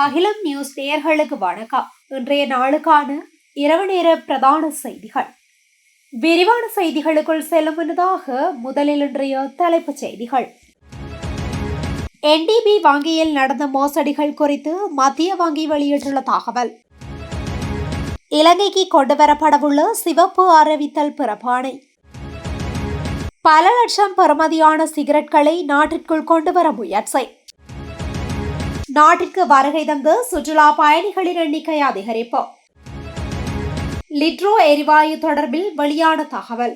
அகிலம் நியூஸ் நேயர்களுக்கு வணக்கம். இன்றைய நாளுக்கான இரவு நேர பிரதான செய்திகள். விரிவான செய்திகளுக்குள் செல்லும் முன்னதாக முதலில் இன்றைய தலைப்புச் செய்திகள். NDB வங்கியில் நடந்த மோசடிகள் குறித்து மத்திய வங்கி வெளியிட்டுள்ள தகவல். இலங்கைக்கு கொண்டுவரப்படவுள்ள சிவப்பு அறிவித்தல் பிரபானை. பல லட்சம் பெறுமதியான சிகரெட்களை நாட்டிற்குள் கொண்டுவர முயற்சி. நாட்டிற்கு வருகை தந்து சுற்றுலா பயணிகளின் எண்ணிக்கை அதிகரிப்பு. லிட்ரோ எரிவாயு தொடர்பில் வெளியான தகவல்.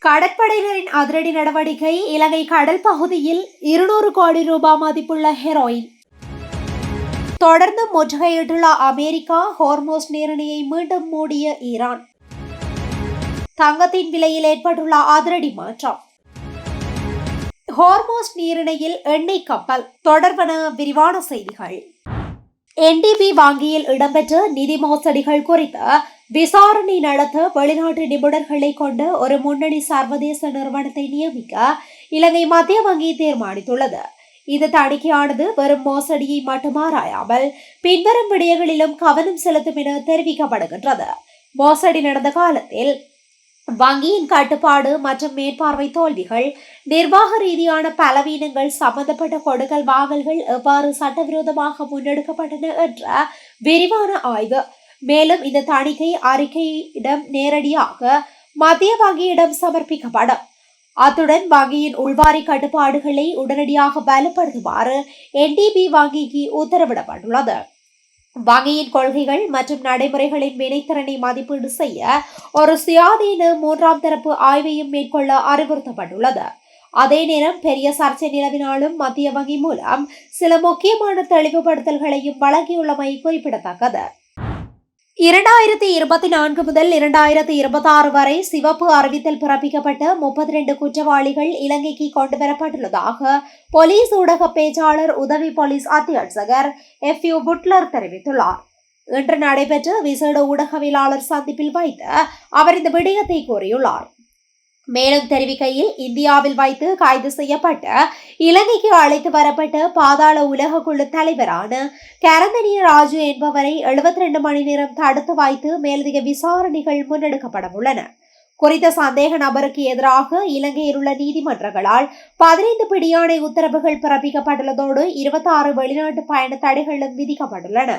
கடற்படையினரின் அதிரடி நடவடிக்கை. இலங்கை கடல் பகுதியில் 200 கோடி ரூபாய் மதிப்புள்ள ஹெரோயின். தொடர்ந்து முற்றுகையிட்டுள்ள அமெரிக்கா. ஹோர்மோஸ் நீரிணையை மீண்டும் மூடிய ஈரான். தங்கத்தின் விலையில் ஏற்பட்டுள்ள அதிரடி மாற்றம். ஹோர்மோஸ் நீரிணையில் எண்ணெய் கப்பல் தொடர்பான விரிவான செய்திகள். NDB வங்கியில் இடம்பெற்ற நிதி மோசடிகள் குறித்து விசாரணை நடத்த வெளிநாட்டு நிபுணர்களை கொண்ட ஒரு முன்னணி சர்வதேச நிறுவனத்தை நியமிக்க இலங்கை மத்திய வங்கி தீர்மானித்துள்ளது. இந்த தணிக்கையானது வெறும் மோசடியை மட்டும் ஆராயாமல் பின்வரும் விடயங்களிலும் கவனம் செலுத்தும் என தெரிவிக்கப்படுகின்றது. மோசடி நடந்த காலத்தில் வங்கியின் கட்டுப்பாடு மற்றும் மேற்பார்வை தோல்விகள், நிர்வாக ரீதியான பலவீனங்கள், சம்பந்தப்பட்ட கொடுக்கல் வாங்கல்கள் எவ்வாறு சட்டவிரோதமாக முன்னெடுக்கப்பட்டன என்ற விரிவான ஆய்வு. மேலும் இந்த தணிக்கை அறிக்கையிடம் நேரடியாக மத்திய வங்கியிடம் சமர்ப்பிக்கப்படும். அத்துடன் வங்கியின் உள்வாரி கட்டுப்பாடுகளை உடனடியாக வலுப்படுத்துமாறு NDB வங்கிக்கு உத்தரவிடப்பட்டுள்ளது. வங்கியின் கொள்கைகள் மற்றும் நடைமுறைகளின் வினைத்திறனை மதிப்பீடு செய்ய ஒரு சுயாதீன 3ஆம் தரப்பு ஆய்வையும் மேற்கொள்ள அறிவுறுத்தப்பட்டுள்ளது. அதே நேரம் பெரிய சர்ச்சை நிலவினாலும் மத்திய வங்கி மூலம் சில முக்கியமான தெளிவுபடுத்தல்களையும் வழங்கியுள்ளமை குறிப்பிடத்தக்கது. 2024 முதல் 2026 வரை சிவப்பு அறிவித்தல் பிறப்பிக்கப்பட்ட 32 குற்றவாளிகள் இலங்கைக்கு கொண்டுவரப்பட்டுள்ளதாக போலீஸ் ஊடக பேச்சாளர் உதவி போலீஸ் அத்தியட்சகர் FU புட்லர் தெரிவித்துள்ளார். இன்று நடைபெற்ற விசேட ஊடகவியலாளர் சந்திப்பில் வைத்து அவர் இந்த விடயத்தை கூறியுள்ளார். மேலும் தெரிவிக்கையில், இந்தியாவில் வைத்து கைது செய்யப்பட்ட இலங்கைக்கு அழைத்து வரப்பட்ட பாதாள உலக குழு தலைவரான கரந்தனிய ராஜு என்பவரை 72 மணி நேரம் தடுத்து வைத்து மேலதிக விசாரணைகள் முன்னெடுக்கப்பட உள்ளன. குறித்த சந்தேக நபருக்கு எதிராக இலங்கையில் உள்ள நீதிமன்றங்களால் 15 பிடியாணை உத்தரவுகள் பிறப்பிக்கப்பட்டுள்ளதோடு 26 வெளிநாட்டு பயண தடைகளும் விதிக்கப்பட்டுள்ளன.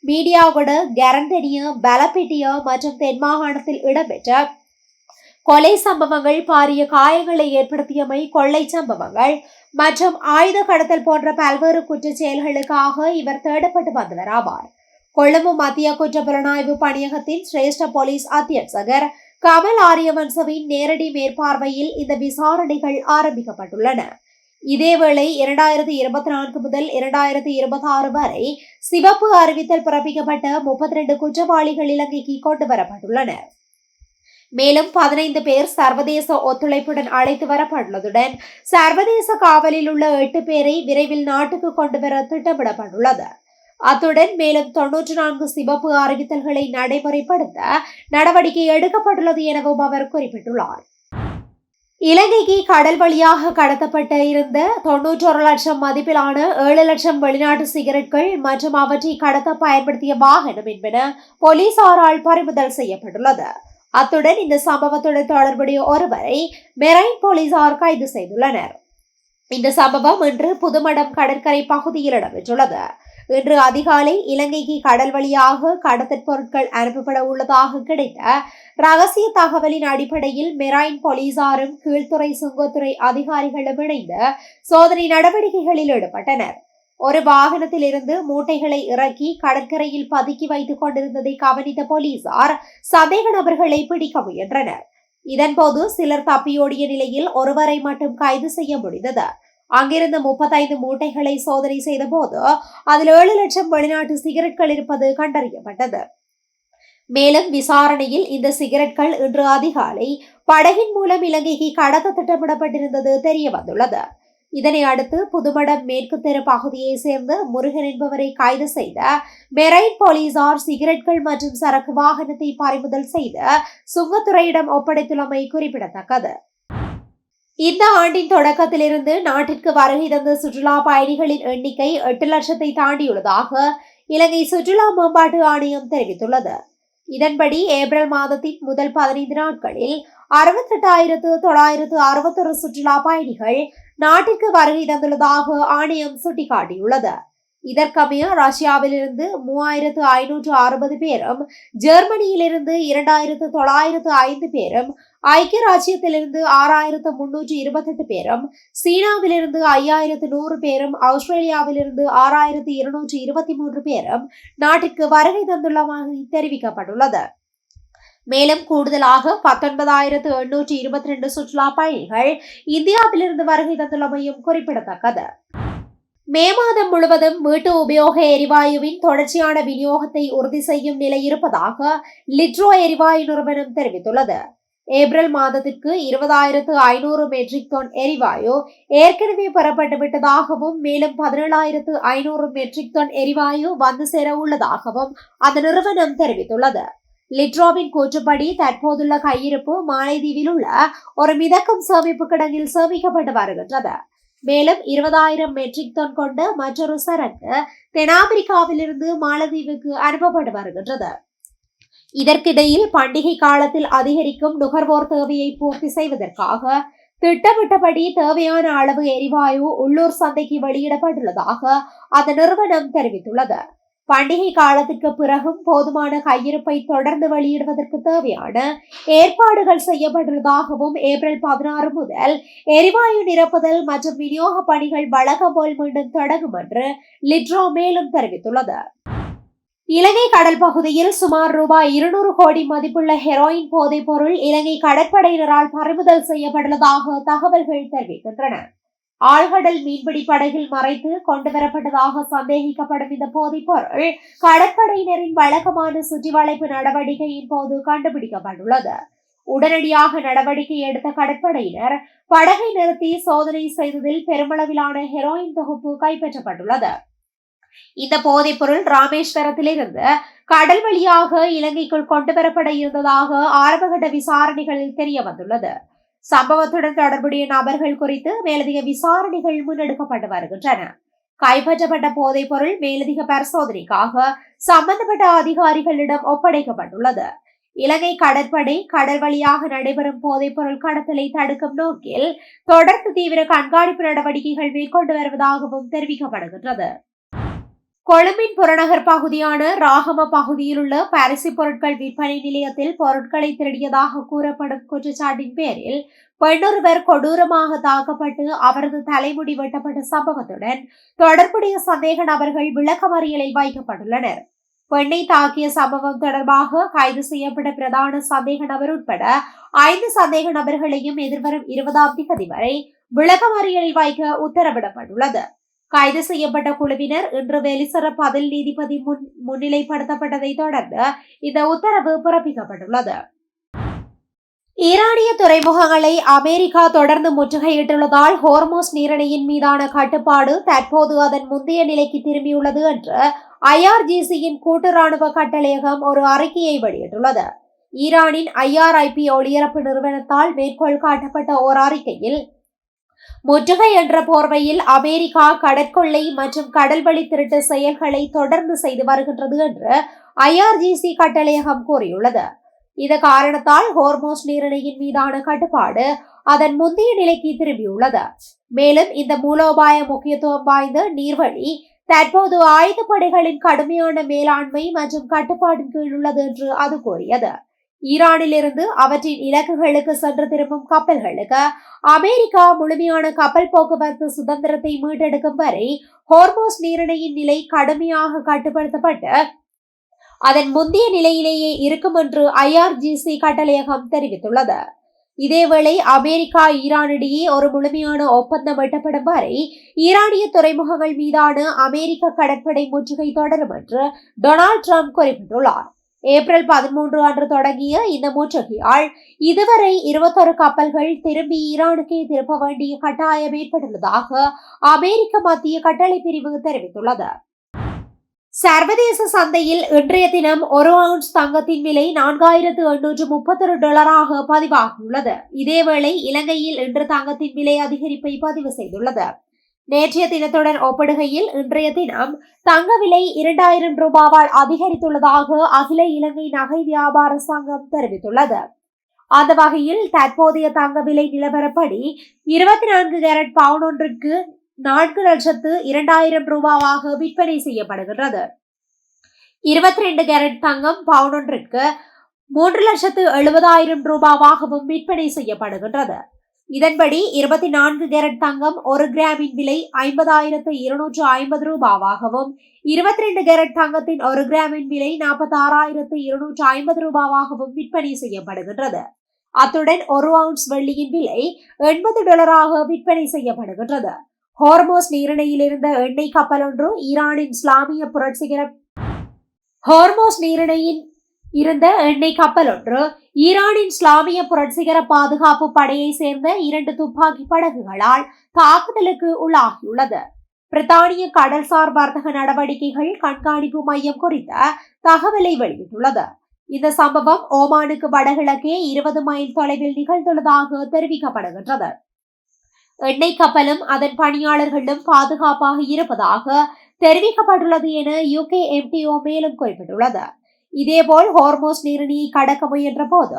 மீடியாவோட கரந்தனிய, பலப்பிட்டிய மற்றும் தென் மாகாணத்தில் இடம்பெற்ற கொலை சம்பவங்கள், பாரிய காயங்களை ஏற்படுத்தியமை, கொள்ளை சம்பவங்கள் மற்றும் ஆயுத கடத்தல் போன்ற பல்வேறு குற்றச் செயல்களுக்காக இவர் தேடப்பட்டு வந்தவர் ஆவார். கொழும்பு மத்திய குற்றப்புலனாய்வு பணியகத்தின் சிரேஷ்ட போலீஸ் அத்தியட்சகர் கமல் ஆரியவன்சவின் நேரடி மேற்பார்வையில் இந்த விசாரணைகள் ஆரம்பிக்கப்பட்டுள்ளன. இதேவேளை 2024 முதல் 2026 வரை சிவப்பு அறிவித்தல் பிறப்பிக்கப்பட்ட 32 குற்றவாளிகள் இலங்கைக்கு கொண்டு வரப்பட்டுள்ளனர். மேலும் 15 பேர் சர்வதேச ஒத்துழைப்புடன் அழைத்து வரப்பட்டுள்ளதுடன் சர்வதேச காவலில் உள்ள 8 பேரை விரைவில் நாட்டுக்கு கொண்டுவர திட்டமிடப்பட்டுள்ளது. அத்துடன் மேலும் 94 சிவப்பு அறிவித்தல்களை நடைமுறைப்படுத்த நடவடிக்கை எடுக்கப்பட்டுள்ளது எனவும் அவர் குறிப்பிட்டுள்ளார். இலங்கைக்கு கடல் வழியாக கடத்தப்பட்ட இருந்த 91 லட்சம் மதிப்பிலான 7 லட்சம் வெளிநாட்டு சிகரெட்கள் மற்றும் அவற்றை கடத்த பயன்படுத்திய வாகனம் என்பன போலீசாரால் பறிமுதல் செய்யப்பட்டுள்ளது. அத்துடன் இந்த சம்பவத்துடன் தொடர்புடைய ஒருவரை மெரைன் போலீசார் கைது செய்துள்ளனர். இந்த சம்பவம் இன்று புதுமடம் கடற்கரை பகுதியில் இடம்பெற்றுள்ளது. இன்று அதிகாலை இலங்கைக்கு கடல் வழியாக கடத்தற் பொருட்கள் அனுப்பப்பட உள்ளதாக கிடைத்த ரகசிய தகவலின் அடிப்படையில் மெரைன் போலீசாரும் கீழ்த்துறை சுங்கத்துறை அதிகாரிகளும் இணைந்து சோதனை நடவடிக்கைகளில் ஈடுபட்டனர். ஒரு வாகனத்தில் இருந்து மூட்டைகளை இறக்கி கடற்கரையில் பதுக்கி வைத்துக் கொண்டிருந்ததை கவனித்த போலீசார் சந்தேக நபர்களை பிடிக்க முயன்றனர். இதன்போது சிலர் தப்பியோடிய நிலையில் ஒருவரை மட்டும் கைது செய்ய முடிந்தது. அங்கிருந்த 35 மூட்டைகளை சோதனை செய்த போது அதில் 7 லட்சம் வெளிநாட்டு சிகரெட்கள் இருப்பது கண்டறியப்பட்டது. மேலும் விசாரணையில் இந்த சிகரெட்கள் இன்று அதிகாலை படகின் மூலம் இலங்கைக்கு கடத்த திட்டமிடப்பட்டிருந்தது தெரிய வந்துள்ளது. இதனை அடுத்து புதுமடம் மேற்கு தெரு பகுதியை சேர்ந்த முருகன் என்பவரை கைது செய்த மெரைன் போலீசார் சிகரெட்கள் மற்றும் சரக்கு வாகனத்தை பறிமுதல் செய்து சுங்கத்துறையிடம் ஒப்படைத்துள்ளமை குறிப்பிடத்தக்கது. இந்த ஆண்டின் தொடக்கத்திலிருந்து நாட்டிற்கு வருகை தந்த சுற்றுலா பயணிகளின் எண்ணிக்கை 8 லட்சத்தை தாண்டியுள்ளதாக இலங்கை சுற்றுலா மேம்பாட்டு ஆணையம் தெரிவித்துள்ளது. இதன்படி ஏப்ரல் மாதத்தின் முதல் 15 நாட்களில் 68,961 சுற்றுலா பயணிகள் நாட்டிற்கு வருகை தந்துள்ளதாக ஆணையம் சுட்டிக்காட்டியுள்ளது. இதற்கமைய ரஷ்யாவிலிருந்து 3,560 பேரும், ஜெர்மனியிலிருந்து 2,905 பேரும், ஐக்கிய ராஜ்யத்திலிருந்து 6,328 பேரும், சீனாவிலிருந்து 5,100 பேரும், ஆஸ்திரேலியாவிலிருந்து 6,223 பேரும் நாட்டிற்கு வருகை தந்துள்ளதாக தெரிவிக்கப்பட்டுள்ளது. மேலும் கூடுதலாக 19,822 சுற்றுலா பயணிகள் இந்தியாவிலிருந்து வருகை தந்துள்ளமையும் குறிப்பிடத்தக்கது. மே மாதம் முழுவதும் வீட்டு உபயோக எரிவாயுவின் தொடர்ச்சியான விநியோகத்தை உறுதி செய்யும் நிலை இருப்பதாக லிட்ரோ எரிவாயு நிறுவனம் தெரிவித்துள்ளது. ஏப்ரல் மாதத்திற்கு 20,500 மெட்ரிக் டன் எரிவாயு ஏற்கனவே பெறப்பட்டு விட்டதாகவும், மேலும் 17,500 மெட்ரிக் டன் எரிவாயு வந்து சேர உள்ளதாகவும் அந்த நிறுவனம் தெரிவித்துள்ளது. லிட்ரோவின் கூற்றுப்படி தற்போதுள்ள கையிருப்பு மாலைதீவில் உள்ள ஒரு மிதக்கும் சேமிப்பு கிடங்கில் சேமிக்கப்பட்டு வருகின்றது. மேலும் 20,000 மெட்ரிக் டன் கொண்ட மற்றொரு சரக்கு தென்னாப்பிரிக்காவிலிருந்து மாலத்தீவுக்கு அனுப்பப்பட்டு வருகின்றது. இதற்கிடையில் பண்டிகை காலத்தில் அதிகரிக்கும் நுகர்வோர் தேவையை பூர்த்தி செய்வதற்காக திட்டமிட்டபடி தேவையான அளவு எரிவாயு உள்ளூர் சந்தைக்கு வெளியிடப்பட்டுள்ளதாக அந்த நிறுவனம் தெரிவித்துள்ளது. பண்டிகை காலத்திற்கு பிறகும் போதுமான கையிருப்பை தொடர்ந்து வெளியிடுவதற்கு தேவையான ஏற்பாடுகள் செய்யப்பட்டுள்ளதாகவும், ஏப்ரல் 16 முதல் எரிவாயு நிரப்புதல் மற்றும் விநியோக பணிகள் வழக்கம் போல் மீண்டும் தொடங்கும் என்று லிட்ரோ மேலும் தெரிவித்துள்ளது. இலங்கை கடல் பகுதியில் சுமார் ரூபாய் 200 கோடி மதிப்புள்ள ஹெரோயின் போதைப் பொருள் இலங்கை கடற்படையினரால் பறிமுதல் செய்யப்பட்டுள்ளதாக தகவல்கள் தெரிவிக்கின்றன. ஆழ்கடல் மீன்பிடி படகில் மறைத்து கொண்டுவரப்பட்டதாக சந்தேகிக்கப்படும் இந்த போதைப் பொருள் கடற்படையினரின் வழக்கமான சுற்றி வளைப்பு நடவடிக்கையின் போது கண்டுபிடிக்கப்பட்டுள்ளது. உடனடியாக நடவடிக்கை எடுத்த கடற்படையினர் படகை நிறுத்தி சோதனை செய்ததில் பெருமளவிலான ஹெரோயின் தொகுப்பு கைப்பற்றப்பட்டுள்ளது. இந்த போதைப் பொருள் ராமேஸ்வரத்திலிருந்து கடல் வழியாக இலங்கைக்குள் கொண்டுவரப்பட இருந்ததாக ஆரம்பகட்ட விசாரணைகளில் தெரிய வந்துள்ளது. சம்பவத்துடன் தொடர்புடைய நபர்கள் குறித்து மேலதிக விசாரணைகள் முன்னெடுக்கப்பட்டு வருகின்றன. கைப்பற்றப்பட்ட போதைப் பொருள் மேலதிக பரிசோதனைக்காக சம்பந்தப்பட்ட அதிகாரிகளிடம் ஒப்படைக்கப்பட்டுள்ளது. இலங்கை கடற்படை கடல் வழியாக நடைபெறும் போதைப் பொருள் கடத்தலை தடுக்கும் நோக்கில் தொடர்ந்து தீவிர கண்காணிப்பு நடவடிக்கைகள் மேற்கொண்டு வருவதாகவும் தெரிவிக்கப்படுகின்றது. கொழும்பின் புறநகர் பகுதியான ராகம பகுதியில் உள்ள பரிசு பொருட்கள் விற்பனை நிலையத்தில் பொருட்களை திருடியதாக கூறப்படும் குற்றச்சாட்டின் பேரில் பெண்ணொருவர் கொடூரமாக தாக்கப்பட்டு அவரது தலைமுடி வெட்டப்பட்ட சம்பவத்துடன் தொடர்புடைய சந்தேக நபர்கள் விளக்கமறியலில் வைக்கப்பட்டுள்ளனர். பெண்ணை தாக்கிய சம்பவம் தொடர்பாக கைது செய்யப்பட்ட பிரதான சந்தேக நபர் உட்பட 5 சந்தேக நபர்களையும் எதிர்வரும் 20ஆம் தேதி வரை விளக்கமறியலில் வைக்க உத்தரவிடப்பட்டுள்ளது. கைது செய்யப்பட்ட குழுவினர் இன்று வெலிசர பதில் நீதிபதி முன்னிலைப்படுத்தப்பட்டதை தொடர்ந்து இந்த உத்தரவு பிறப்பிக்கப்பட்டுள்ளது. ஈரானிய துறைமுகங்களை அமெரிக்கா தொடர்ந்து முற்றுகையிட்டுள்ளதால் ஹோர்மோஸ் நீரிணையின் மீதான கட்டுப்பாடு தற்போது அதன் முந்தைய நிலைக்கு திரும்பியுள்ளது என்று IRGCயின் கூட்டு ராணுவ கட்டளையகம் ஒரு அறிக்கையை வெளியிட்டுள்ளது. ஈரானின் IRIP ஒளிபரப்பு நிறுவனத்தால் மேற்கோள் காட்டப்பட்ட ஓர் அறிக்கையில் முற்றுகை என்ற போர்வையில் அமெரிக்கா கடற்கொள்ளை மற்றும் கடல்வழி திருட்டு செயல்களை தொடர்ந்து செய்து வருகின்றது என்று IRGC கட்டளையகம் கூறியுள்ளது. இந்த காரணத்தால் ஹோர்மோஸ் நீரிணையின் மீதான கட்டுப்பாடு அதன் முந்தைய நிலைக்கு திரும்பியுள்ளது. மேலும் இந்த மூலோபாய முக்கியத்துவம் வாய்ந்த நீர்வழி தற்போது ஆயுதப்படைகளின் கடுமையான மேலாண்மை மற்றும் கட்டுப்பாட்டின் கீழ் உள்ளது என்று அது கூறியது. ஈரானிலிருந்து அவற்றின் இலக்குகளுக்கு சென்று திரும்பும் கப்பல்களுக்கு அமெரிக்கா முழுமையான கப்பல் போக்குவரத்து சுதந்திரத்தை மீட்டெடுக்கும் வரை ஹோர்மோஸ் நீரிணையின் நிலை கடுமையாக கட்டுப்படுத்தப்பட்டு அதன் முந்தைய நிலையிலேயே இருக்கும் என்று IRGC கட்டளையகம் தெரிவித்துள்ளது. இதேவேளை அமெரிக்கா ஈரானிடையே ஒரு முழுமையான ஒப்பந்தம் எட்டப்படும் வரை ஈரானிய துறைமுகங்கள் மீதான அமெரிக்க கடற்படை முற்றுகை தொடரும் என்று டொனால்ட் ட்ரம்ப் குறிப்பிட்டுள்ளார். ஏப்ரல் 13 அன்று தொடங்கிய இந்த முற்றுகையால் இதுவரை 21 கப்பல்கள் திரும்பி ஈரானுக்கே திருப்ப வேண்டிய கட்டாயம் ஏற்பட்டுள்ளதாக அமெரிக்க மத்திய கட்டளை பிரிவு தெரிவித்துள்ளது. சர்வதேச சந்தையில் இன்றைய தினம் ஒரு அவுன்ஸ் தங்கத்தின் விலை $4,831 பதிவாகியுள்ளது. இதேவேளை இலங்கையில் இன்று தங்கத்தின் விலை அதிகரிப்பை பதிவு செய்துள்ளது. நேற்றைய தினத்துடன் ஒப்பிடுகையில் இன்றைய தினம் தங்க விலை $2,000 அதிகரித்துள்ளதாக அகில இலங்கை நகை வியாபார சங்கம் தெரிவித்துள்ளது. அந்த வகையில் தற்போதைய தங்க விலை நிலவரப்படி 24 கேரட் பவுன் ஒன்றுக்கு $4,02,000 விற்பனை செய்யப்படுகின்றது. 22 கேரட் தங்கம் பவுன் ஒன்றுக்கு $3,70,000 விற்பனை செய்யப்படுகின்றது. இதன்படி 24 கேரட் தங்கம் 1 கிராமின் விலை $50,250 22 கேரட் தங்கத்தின் 1 கிராமின் விலை $46,250 விற்பனை செய்யப்படுகின்றது. அத்துடன் 1 அவுன்ஸ் வெள்ளியின் விலை $80 விற்பனை செய்யப்படுகின்றது. ஹோர்மோஸ் நீரிணையில் இருந்த எண்ணெய் கப்பல் ஒன்று ஈரானின் இஸ்லாமிய புரட்சிகர பாதுகாப்பு படையை சேர்ந்த 2 துப்பாக்கி படகுகளால் தாக்குதலுக்கு உள்ளாகியுள்ளது. பிரித்தானிய கடல்சார் வர்த்தக நடவடிக்கைகள் கண்காணிப்பு மையம் குறித்த தகவலை வெளியிட்டுள்ளது. இந்த சம்பவம் ஓமானுக்கு வடகிழக்கே 20 மைல் தொலைவில் நிகழ்ந்துள்ளதாக தெரிவிக்கப்படுகின்றது. எண்ணெய் கப்பலும் அதன் பணியாளர்களும் பாதுகாப்பாக இருப்பதாக தெரிவிக்கப்பட்டுள்ளது என UKMTO மேலும் குறிப்பிட்டுள்ளது. இதேபோல் ஹோர்மோஸ் நீரிணையை கடக்க முயன்ற போது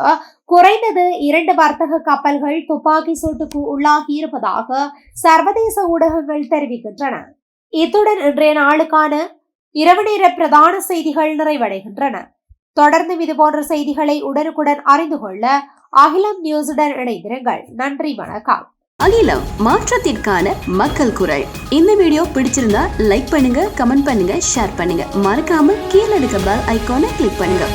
குறைந்தது 2 வர்த்தக கப்பல்கள் துப்பாக்கி சூட்டுக்கு உள்ளாகி இருப்பதாக சர்வதேச ஊடகங்கள் தெரிவிக்கின்றன. இத்துடன் இன்றைய நாளுக்கான இரவு நேர பிரதான செய்திகள் நிறைவடைகின்றன. தொடர்ந்து இதுபோன்ற செய்திகளை உடனுக்குடன் அறிந்து கொள்ள அகிலம் நியூஸுடன் இணைந்திருங்கள். நன்றி, வணக்கம். அகிலம், மாற்றத்திற்கான மக்கள் குரல். இந்த வீடியோ பிடிச்சிருந்தா லைக் பண்ணுங்க, கமெண்ட் பண்ணுங்க, ஷேர் பண்ணுங்க. மறக்காம கீழே இருக்க பெல் ஐகானை கிளிக் பண்ணுங்க.